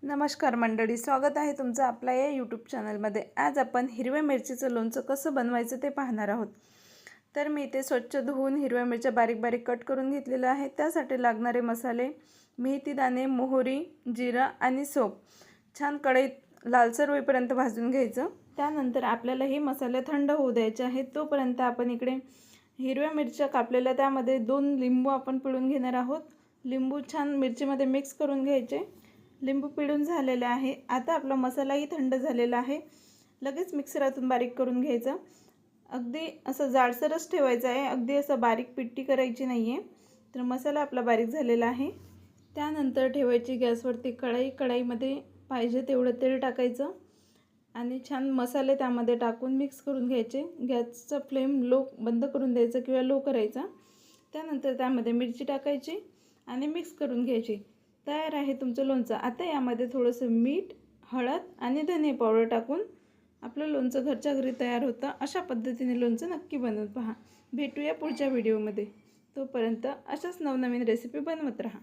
नमस्कार मंडळी, स्वागत आहे तुमचं आपल्या या यूट्यूब चॅनलमध्ये। आज आपण हिरव्या मिरचीचं लोणचं कसं बनवायचं ते पाहणार आहोत। तर मी इथे स्वच्छ धुवून हिरव्या मिरच्या बारीक बारीक कट करून घेतलेले आहे। त्यासाठी लागणारे मसाले मेथी दाणे, मोहरी, जिरा आणि सोप छान कढईत लालसर होईपर्यंत भाजून घ्यायचं। त्यानंतर आपल्याला हे मसाले थंड होऊ द्यायचे आहेत। तोपर्यंत आपण इकडे हिरव्या मिरच्या कापलेल्या त्यामध्ये 2 लिंबू आपण पिळून घेणार आहोत। लिंबू छान मिरचीमध्ये मिक्स करून घ्यायचे। लिंबू पिळून झालेले आहे। आता आपला मसालाही थंड झालेला आहे। लगेच मिक्सरातून बारीक करून घ्यायचं। अगदी असं जाडसरच ठेवायचं आहे, अगदी असं बारीक पिट्टी करायची नाही आहे। तर मसाला आपला बारीक झालेला आहे। त्यानंतर ठेवायची गॅसवरती कढई। कढईमध्ये पाहिजे तेवढं तेल टाकायचं आणि छान मसाले त्यामध्ये टाकून मिक्स करून घ्यायचे। गॅसचा फ्लेम बंद करून द्यायचा किंवा लो करायचा। त्यानंतर त्यामध्ये मिरची टाकायची आणि मिक्स करून घ्यायची। तयार आहे तुमचं लोणचं। आता यामध्ये थोडंसं मीठ, हळद आणि धने पावडर टाकून आपलं लोणचं घरच्या घरी तयार होतं। अशा पद्धतीने लोणचं नक्की बनवून पहा। भेटूया पुढच्या व्हिडिओमध्ये। तोपर्यंत अशाच नवनवीन रेसिपी बनवत राहा।